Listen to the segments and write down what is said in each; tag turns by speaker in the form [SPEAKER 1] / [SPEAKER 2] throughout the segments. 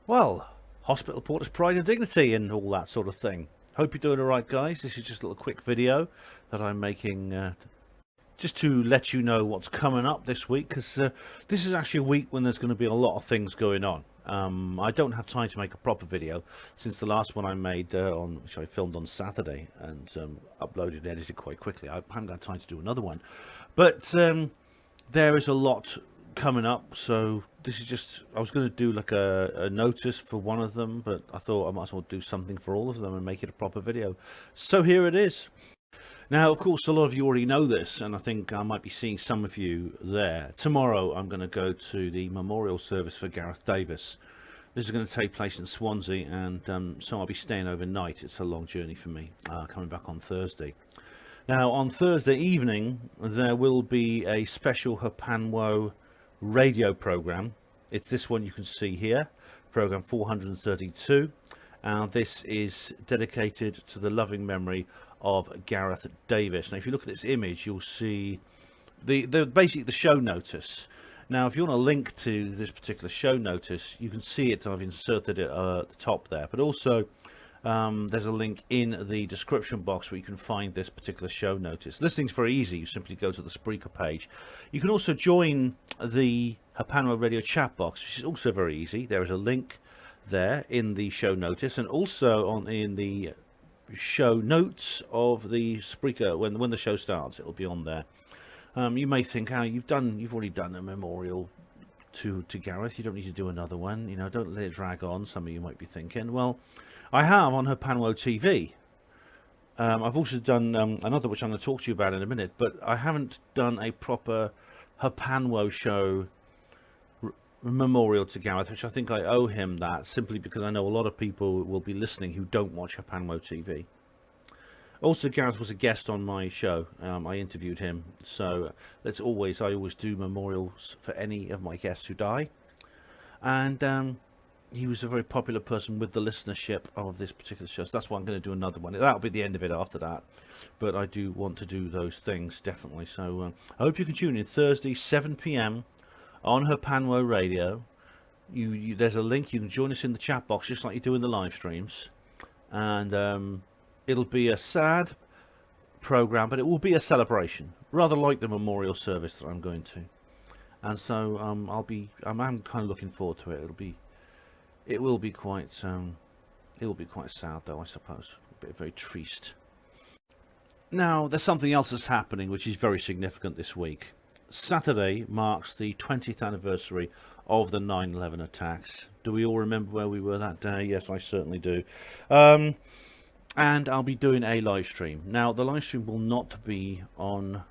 [SPEAKER 1] Well, hospital porters, pride and dignity and all that sort of thing. Hope you're doing alright, guys. This is just a little quick video that I'm making just to let you know what's coming up this week, because this is actually a week when there's going to be a lot of things going on. I don't have time to make a proper video since the last one I made which I filmed on Saturday and uploaded and edited quite quickly. I haven't got time to do another one, but there is a lot coming up, so this is just, I was going to do like a notice for one of them, but I thought I might as well do something for all of them and make it a proper video. So here it is. Now, of course, a lot of you already know this, and I think I might be seeing some of you there. Tomorrow I'm going to go to the memorial service for Gareth Davis. This is going to take place in Swansea, and so I'll be staying overnight. It's a long journey for me, coming back on Thursday. Now, on Thursday evening, there will be a special Hapanwo radio program. It's this one you can see here, program 432. This is dedicated to the loving memory of Gareth Davis. Now, if you look at this image, you'll see basically the show notice. Now, if you want a link to this particular show notice, you can see it. I've inserted it at the top there, but also there's a link in the description box where you can find this particular show notice. Listening's very easy. You simply go to the Spreaker page. You can also join the Hapanwo radio chat box, which is also very easy. There is a link there in the show notice, and also in the show notes of the Spreaker. When the show starts, it'll be on there. You may think, you've already done a memorial to Gareth, you don't need to do another one, you know, don't let it drag on. Some of you might be thinking, well, I have on Hapanwo TV. I've also done another, which I'm going to talk to you about in a minute, but I haven't done a proper Hapanwo show memorial to Gareth, which I think I owe him that, simply because I know a lot of people will be listening who don't watch Hapanwo TV. Also, Gareth was a guest on my show. I interviewed him, so I always do memorials for any of my guests who die, and he was a very popular person with the listenership of this particular show, so that's why I'm going to do another one. That'll be the end of it after that, but I do want to do those things, definitely. So I hope you can tune in Thursday 7 p.m. on Hapanwo Radio. There's a link. You can join us in the chat box just like you do in the live streams, and it'll be a sad program, but it will be a celebration, rather like the memorial service that I'm going to. And so I'm kind of looking forward to it. It will be quite sad, though, I suppose. A bit very triste. Now, there's something else that's happening which is very significant this week. Saturday marks the 20th anniversary of the 9/11 attacks. Do we all remember where we were that day? Yes, I certainly do. And I'll be doing a live stream. Now, the live stream will not be on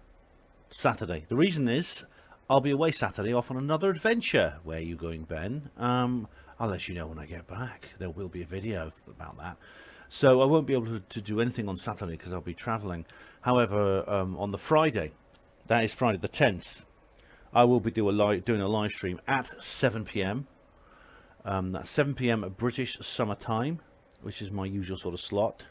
[SPEAKER 1] Saturday. The reason is I'll be away Saturday off on another adventure. Where are you going, Ben? I'll let you know when I get back. There will be a video about that. So I won't be able to do anything on Saturday because I'll be travelling. However, on the Friday, that is Friday the 10th, I will be doing a live stream at 7 p.m. That's 7 p.m. British summer time, which is my usual sort of slot.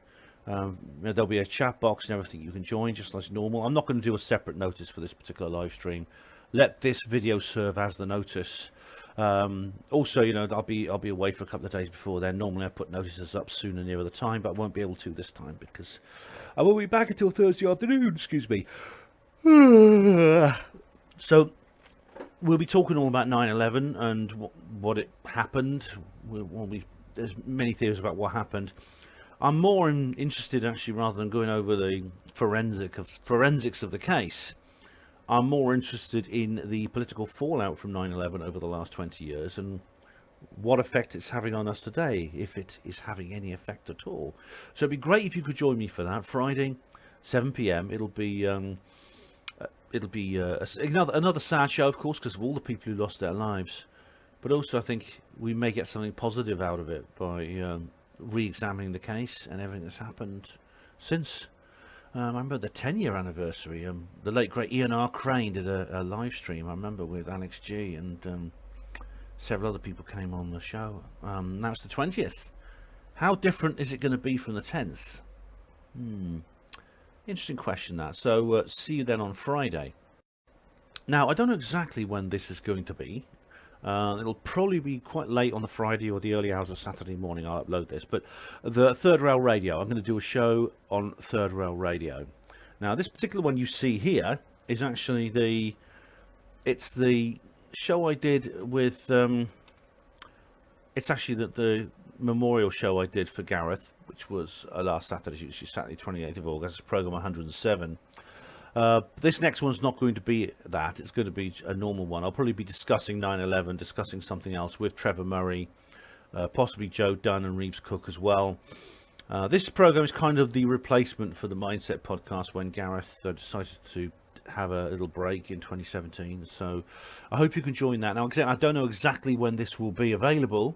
[SPEAKER 1] There'll be a chat box and everything you can join just as normal. I'm not going to do a separate notice for this particular live stream. Let this video serve as the notice. Also, you know, I'll be away for a couple of days before then. Normally I put notices up sooner nearer the time, but I won't be able to this time because I won't be back until Thursday afternoon. Excuse me. So we'll be talking all about 9/11 and what it happened. There's many theories about what happened. I'm more interested, actually, rather than going over the forensics of the case. I'm more interested in the political fallout from 9/11 over the last 20 years and what effect it's having on us today, if it is having any effect at all. So it'd be great if you could join me for that Friday, 7 p.m. It'll be another sad show, of course, because of all the people who lost their lives. But also, I think we may get something positive out of it by re-examining the case and everything that's happened since. I remember the 10-year anniversary. The late great Ian R. Crane did a live stream, I remember, with Alex G, and several other people came on the show. Now it's the 20th. How different is it going to be from the 10th? Interesting question, that. So see you then on Friday. Now, I don't know exactly when this is going to be. It'll probably be quite late on the Friday or the early hours of Saturday morning. I'll upload this. But the Third Rail Radio, I'm going to do a show on Third Rail Radio. Now, this particular one you see here is actually it's the show I did with, it's actually the memorial show I did for Gareth, which was last Saturday, which is Saturday 28th of August, program 107. This next one's not going to be that. It's going to be a normal one. I'll probably be discussing 9/11, discussing something else with Trevor Murray, possibly Joe Dunn and Reeves Cook as well. This program is kind of the replacement for the Mindset podcast when Gareth decided to have a little break in 2017. So I hope you can join that. Now, I don't know exactly when this will be available.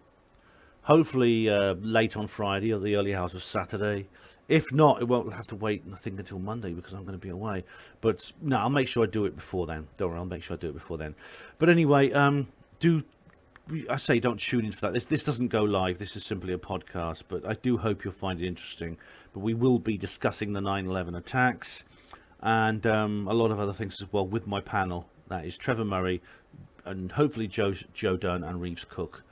[SPEAKER 1] Hopefully late on Friday or the early hours of Saturday. If not, it won't have to wait, I think, until Monday because I'm going to be away. But no, I'll make sure I do it before then. Don't worry, I'll make sure I do it before then. But anyway, don't tune in for that. This doesn't go live. This is simply a podcast. But I do hope you'll find it interesting. But we will be discussing the 9/11 attacks and a lot of other things as well with my panel. That is Trevor Murray and hopefully Joe Dunn and Reeves Cook.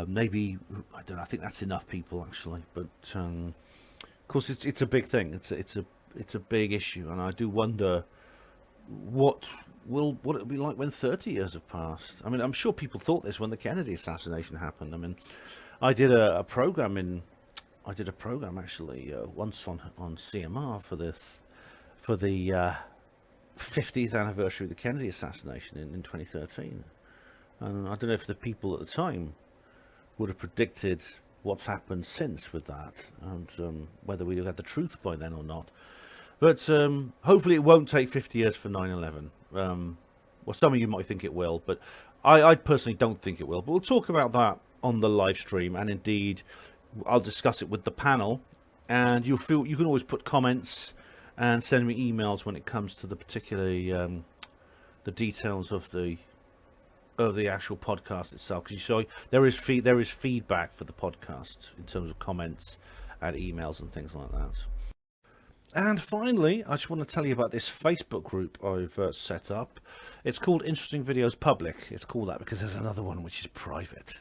[SPEAKER 1] Maybe, I don't know, I think that's enough people actually. But of course, it's a big thing. It's a big issue, and I do wonder what it'll be like when 30 years have passed. I mean, I'm sure people thought this when the Kennedy assassination happened. I mean, I did a program actually once on CMR for the 50th anniversary of the Kennedy assassination in 2013, and I don't know if the people at the time would have predicted what's happened since with that, and whether we'd have had the truth by then or not. But hopefully it won't take 50 years for 9/11. Well, some of you might think it will, but I personally don't think it will. But we'll talk about that on the live stream, and indeed I'll discuss it with the panel. And you can always put comments and send me emails when it comes to the particular the details of the actual podcast itself, because you saw there is feedback for the podcast in terms of comments and emails and things like that. And finally, I just want to tell you about this Facebook group I've set up. It's called Interesting Videos Public. It's called that because there's another one which is private.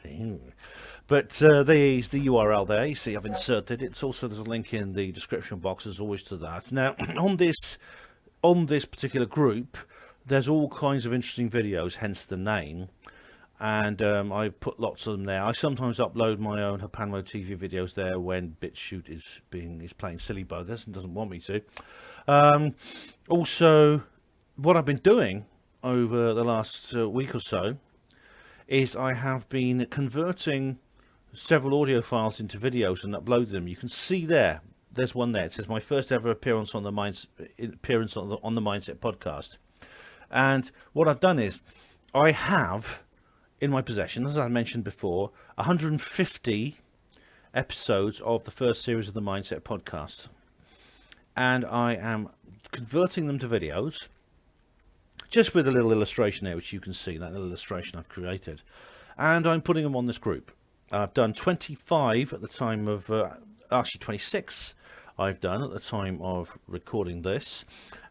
[SPEAKER 1] But there's the URL there. You see I've inserted it. There's a link in the description box as always to that. Now on this particular group, there's all kinds of interesting videos, hence the name, and I put lots of them there. I sometimes upload my own Hapanmo TV videos there when BitChute is playing silly buggers and doesn't want me to. Also, what I've been doing over the last week or so is I have been converting several audio files into videos and uploading them. You can see there's one there. It says my first ever appearance on the Mindset podcast. And what I've done is I have in my possession, as I mentioned before, 150 episodes of the first series of the Mindset podcast. And I am converting them to videos, just with a little illustration there, which you can see, that little illustration I've created. And I'm putting them on this group. I've done 25 at the time of, actually 26 I've done at the time of recording this,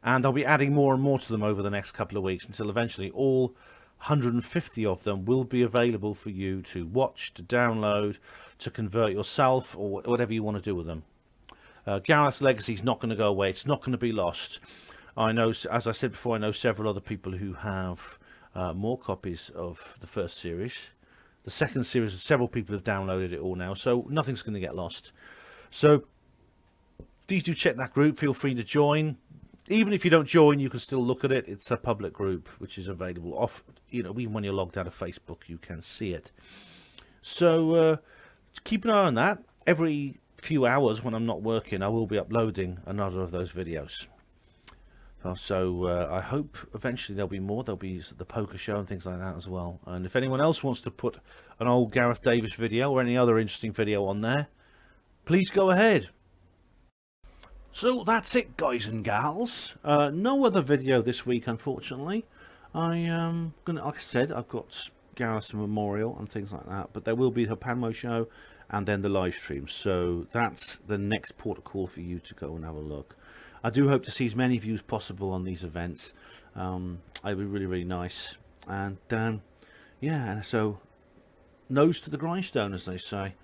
[SPEAKER 1] and I'll be adding more and more to them over the next couple of weeks until eventually all 150 of them will be available for you to watch, to download, to convert yourself, or whatever you want to do with them. Gareth's legacy is not going to go away. It's not going to be lost. I know, as I said before, I know several other people who have more copies of the first series. The second series, several people have downloaded it all now, so nothing's going to get lost. So please do check that group. Feel free to join. Even if you don't join, you can still look at it. It's a public group which is available off. Even when you're logged out of Facebook, you can see it. So keep an eye on that. Every few hours when I'm not working, I will be uploading another of those videos. So I hope eventually there'll be more. There'll be the poker show and things like that as well. And if anyone else wants to put an old Gareth Davis video or any other interesting video on there, please go ahead. So that's it, guys and gals. No other video this week, unfortunately. I'm gonna, like I said, I've got Gareth's memorial and things like that, but there will be the Hapanmo show and then the live stream. So that's the next port of call for you to go and have a look. I do hope to see as many views possible on these events. It'd be really, really nice. And yeah, and so nose to the grindstone, as they say.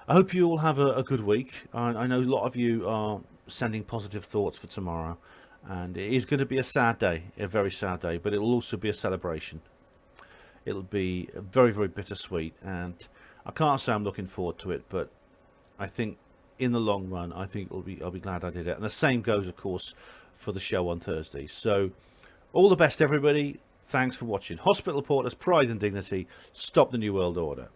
[SPEAKER 1] I hope you all have a good week. I know a lot of you are sending positive thoughts for tomorrow, and it is going to be a sad day, a very sad day, but it will also be a celebration. It'll be very, very bittersweet, and I can't say I'm looking forward to it, but I think in the long run, I think I'll be glad I did it. And the same goes, of course, for the show on Thursday. So all the best, everybody. Thanks for watching. Hospital Reporters, Pride and Dignity. Stop the New World Order.